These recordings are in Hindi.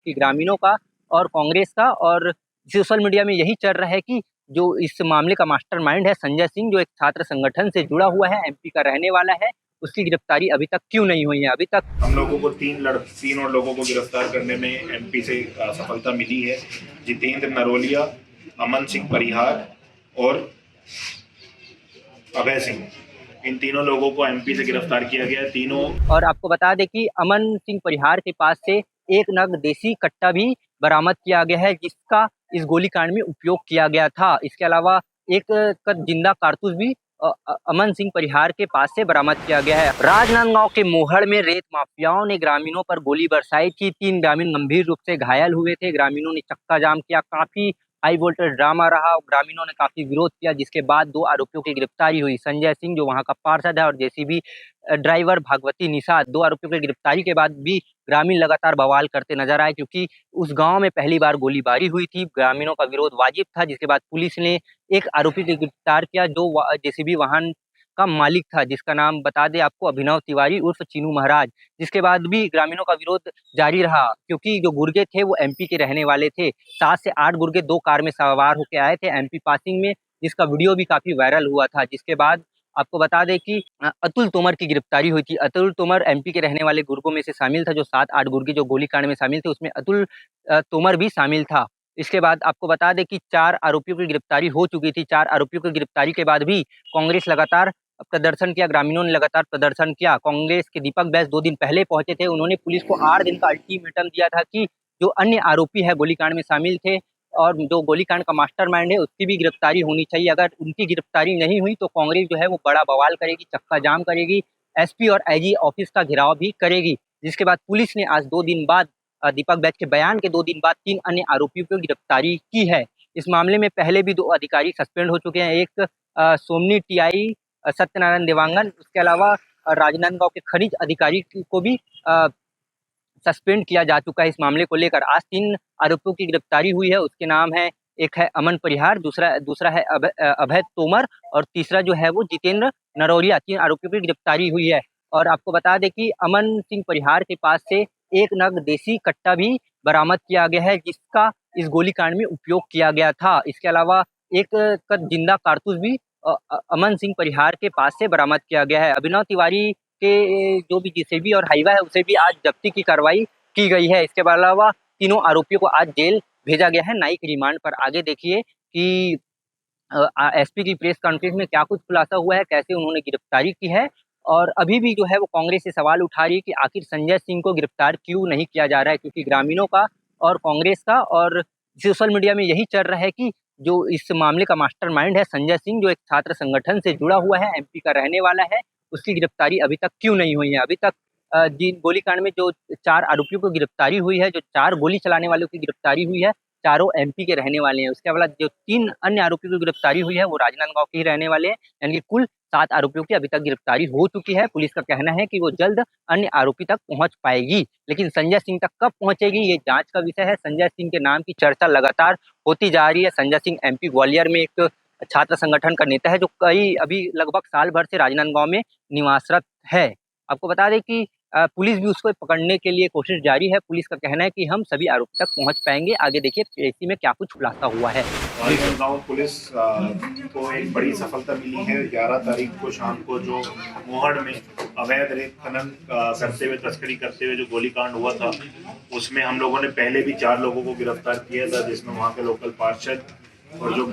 कि ग्रामीणों का और कांग्रेस का और सोशल मीडिया में यही चल रहा है कि जो इस मामले का मास्टरमाइंड है संजय सिंह, जो एक छात्र संगठन से जुड़ा हुआ है, एमपी का रहने वाला है, उसकी गिरफ्तारी अभी तक क्यों नहीं हुई है। अभी तक हम लोगों को तीन और लोगों को गिरफ्तार करने में एमपी से सफलता मिली है। जितेंद्र नरोलिया, अमन सिंह परिहार और अभय सिंह, इन तीनों लोगों को एमपी से गिरफ्तार किया गया है। तीनों और आपको बता दें कि अमन सिंह परिहार के पास से एक नग देसी कट्टा भी बरामद किया गया है, जिसका इस गोलीकांड में उपयोग किया गया था। इसके अलावा एक जिंदा कारतूस भी अमन सिंह परिहार के पास से बरामद किया गया है। राजनांदगांव के मोहड़ में रेत माफियाओं ने ग्रामीणों पर गोली बरसाई थी। 3 ग्रामीण गंभीर रूप से घायल हुए थे। ग्रामीणों ने चक्का जाम किया, काफी हाई वोल्टेज ड्रामा रहा। ग्रामीणों ने काफी विरोध किया, जिसके बाद 2 आरोपियों की गिरफ्तारी हुई। संजय सिंह, जो वहां का पार्षद है, और जेसीबी ड्राइवर भागवती निषाद। 2 आरोपियों की गिरफ्तारी के बाद भी ग्रामीण लगातार बवाल करते नजर आए, क्योंकि उस गांव में पहली बार गोलीबारी हुई थी। ग्रामीणों का विरोध वाजिब था, जिसके बाद पुलिस ने एक आरोपी को गिरफ्तार किया, जो जेसीबी वाहन का मालिक था, जिसका नाम बता दें आपको अभिनव तिवारी उर्फ चीनू महाराज। जिसके बाद भी ग्रामीणों का विरोध जारी रहा, क्योंकि जो गुर्गे थे वो एमपी के रहने वाले थे। 7 से 8 गुर्गे 2 कार में सवार होकर आए थे एमपी पासिंग में, जिसका वीडियो भी काफी वायरल हुआ था। जिसके बाद आपको बता दें कि अतुल तोमर की गिरफ्तारी हुई थी। अतुल तोमर एमपी के रहने वाले गुर्गों में से शामिल था। जो 7-8 गुर्गे जो गोलीकांड में शामिल थे, उसमें अतुल तोमर भी शामिल था। इसके बाद आपको बता दें कि 4 आरोपियों की गिरफ्तारी हो चुकी थी। 4 आरोपियों की गिरफ्तारी के बाद भी कांग्रेस लगातार प्रदर्शन किया, ग्रामीणों ने लगातार प्रदर्शन किया। कांग्रेस के दीपक बैस 2 दिन पहले पहुंचे थे। उन्होंने पुलिस को 8 दिन का अल्टीमेटम दिया था कि जो अन्य आरोपी है गोलीकांड में शामिल थे और जो गोलीकांड का मास्टरमाइंड है, उसकी भी गिरफ्तारी होनी चाहिए। अगर उनकी गिरफ्तारी नहीं हुई तो कांग्रेस जो है वो बड़ा बवाल करेगी, चक्का जाम करेगी, एसपी और आईजी ऑफिस का घेराव भी करेगी। जिसके बाद पुलिस ने आज 2 दिन बाद दीपक बैस के बयान के 2 दिन बाद 3 अन्य आरोपियों की गिरफ्तारी की है। इस मामले में पहले भी 2 अधिकारी सस्पेंड हो चुके हैं। एक सोमनी टीआई सत्यनारायण देवांगन, उसके अलावा राजनांदगांव के खनिज अधिकारी को भी सस्पेंड किया जा चुका है इस मामले को लेकर। आज 3 आरोपियों की गिरफ्तारी हुई है। उसके नाम है, एक है अमन परिहार, दूसरा है अभय तोमर, और तीसरा जो है वो जितेंद्र नरोलिया। 3 आरोपियों की गिरफ्तारी हुई है। और आपको बता दें कि अमन सिंह परिहार के पास से एक नग देसी कट्टा भी बरामद किया गया है, जिसका इस गोलीकांड में उपयोग किया गया था। इसके अलावा एक जिंदा कारतूस भी अमन सिंह परिहार के पास से बरामद किया गया है। अभिनव तिवारी के जो भी जेसीबी और हाईवा है, उसे भी आज जब्ती की कार्रवाई की गई है। इसके अलावा तीनों आरोपियों को आज जेल भेजा गया है न्यायिक रिमांड पर। आगे देखिए कि एसपी की प्रेस कॉन्फ्रेंस में क्या कुछ खुलासा हुआ है, कैसे उन्होंने गिरफ्तारी की है। और अभी भी जो है वो कांग्रेस से सवाल उठा रही है कि आखिर संजय सिंह को गिरफ्तार क्यों नहीं किया जा रहा है, क्योंकि ग्रामीणों का और कांग्रेस का और सोशल मीडिया में यही चल रहा है कि जो इस मामले का मास्टरमाइंड है संजय सिंह, जो एक छात्र संगठन से जुड़ा हुआ है, एमपी का रहने वाला है, उसकी गिरफ्तारी अभी तक क्यों नहीं हुई है। अभी तक जिन गोलीकांड में जो 4 आरोपियों को गिरफ्तारी हुई है, जो 4 गोली चलाने वालों की गिरफ्तारी हुई है, चारों एमपी के रहने वाले हैं। उसके अलावा जो 3 अन्य आरोपियों की गिरफ्तारी हुई है वो राजनांदगांव के ही रहने वाले हैं। यानी कि कुल 7 आरोपियों की अभी तक गिरफ्तारी हो चुकी है। पुलिस का कहना है कि वो जल्द अन्य आरोपी तक पहुंच पाएगी, लेकिन संजय सिंह तक कब पहुंचेगी ये जांच का विषय है। संजय सिंह के नाम की चर्चा लगातार होती जा रही है। संजय सिंह एमपी ग्वालियर में एक छात्र संगठन का नेता है, जो अभी लगभग साल भर से राजनांदगांव में निवासरत है। आपको बता दें कि पुलिस भी उसको पकड़ने के लिए कोशिश जारी है। पुलिस का कहना है कि हम सभी आरोपी तक पहुंच पाएंगे। आगे देखिए इसी में क्या कुछ खुलासा हुआ है। राजनांदगांव पुलिस को एक बड़ी सफलता मिली है। 11 तारीख को शाम को जो मोहड़ में अवैध रेत खनन करते हुए, तस्करी करते हुए जो गोलीकांड हुआ था, उसमें हम लोगों ने पहले भी 4 लोगों को गिरफ्तार किया था, जिसमें वहाँ के लोकल पार्षद और जो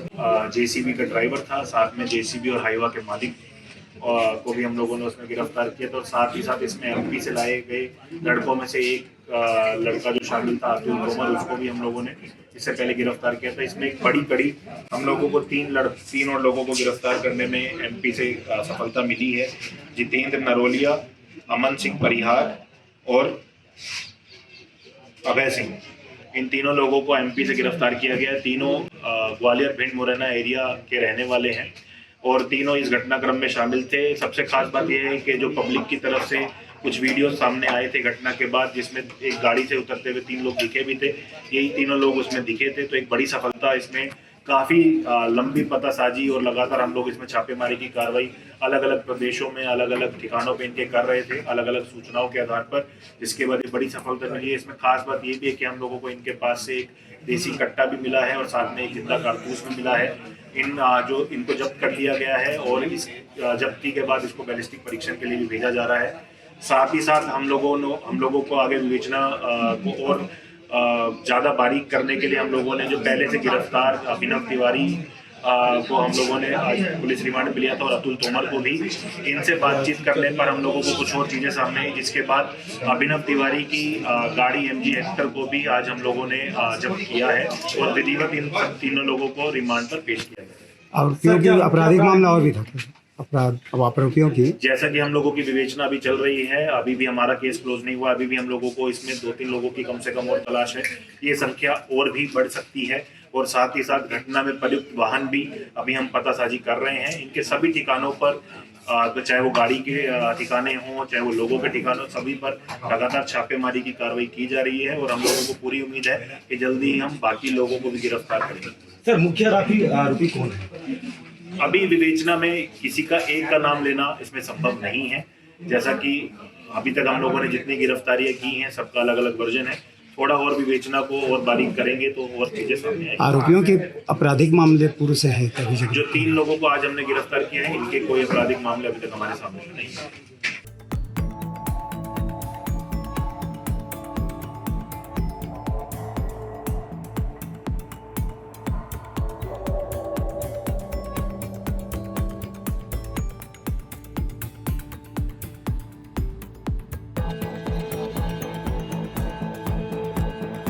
जेसीबी का ड्राइवर था, साथ में जेसीबी और हाईवा के मालिक को भी हम लोगों ने उसमें गिरफ्तार किया था। और साथ ही साथ इसमें एमपी से लाए गए लड़कों में से एक लड़का जो शामिल था अतुल तोमर, उसको भी हम लोगों ने इससे पहले गिरफ्तार किया था। इसमें एक बड़ी कड़ी हम लोगों को 3 और लोगों को गिरफ्तार करने में एमपी से सफलता मिली है। जितेंद्र नरोलिया, अमन सिंह परिहार और अभय सिंह, इन तीनों लोगों को एमपी से गिरफ्तार किया गया है। तीनों ग्वालियर भिंड मुरैना एरिया के रहने वाले हैं और तीनों इस घटनाक्रम में शामिल थे। सबसे खास बात यह है कि जो पब्लिक की तरफ से कुछ वीडियो सामने आए थे घटना के बाद, जिसमें एक गाड़ी से उतरते हुए 3 लोग दिखे भी थे, यही तीनों लोग उसमें दिखे थे। तो एक बड़ी सफलता इसमें काफ़ी लंबी पतासाजी और लगातार हम लोग इसमें छापेमारी की कार्रवाई अलग अलग प्रदेशों में अलग अलग ठिकानों पे इनके कर रहे थे, अलग अलग सूचनाओं के आधार पर, जिसके बाद ये बड़ी सफलता मिली है। इसमें खास बात ये भी है कि हम लोगों को इनके पास से एक देसी कट्टा भी मिला है और साथ में एक जिंदा कारतूस भी मिला है। जो इनको जब्त कर लिया गया है और इस जब्ती के बाद इसको बैलिस्टिक परीक्षण के लिए भी भेजा जा रहा है। साथ ही साथ हम लोगों को आगे विवेचना को और ज़्यादा बारीक करने के लिए हम लोगों ने जो पहले से गिरफ्तार अभिनव तिवारी को हम लोगों ने आज पुलिस रिमांड पे लिया था और अतुल तोमर को भी, इनसे बातचीत करने पर हम लोगों को कुछ और चीज़ें सामने आई, जिसके बाद अभिनव तिवारी की गाड़ी MG हेक्टर को भी आज हम लोगों ने जब्त किया है और विधिवत इन तीनों लोगों को रिमांड पर पेश किया गया। आरोपियों की आपराधिक मामला और भी था अपराध अब आरोपियों की, जैसा कि हम लोगों की विवेचना अभी चल रही है, अभी भी हमारा केस क्लोज नहीं हुआ, अभी भी हम लोगों को इसमें 2-3 लोगों की कम से कम और तलाश है। ये संख्या और भी बढ़ सकती है और साथ ही साथ घटना में प्रयुक्त वाहन भी अभी हम पतासाजी कर रहे हैं। इनके सभी ठिकानों पर तो चाहे वो गाड़ी के ठिकाने हों, चाहे वो लोगों के ठिकानों, सभी पर लगातार छापेमारी की कार्रवाई की जा रही है और हम लोगों को पूरी उम्मीद है कि जल्दी ही हम बाकी लोगों को भी गिरफ्तार करेंगे। सर मुख्य आरोपी कौन है? अभी विवेचना में किसी का एक का नाम लेना इसमें संभव नहीं है। जैसा कि अभी तक हम लोगों ने जितनी गिरफ्तारियां की हैं सबका अलग अलग वर्जन है। थोड़ा और विवेचना को और बारीक करेंगे तो और चीजें सामने आएंगी। आरोपियों के आपराधिक मामले पूर्व से है? जो 3 लोगों को आज हमने गिरफ्तार किया है, इनके कोई आपराधिक मामले अभी तक हमारे सामने नहीं है।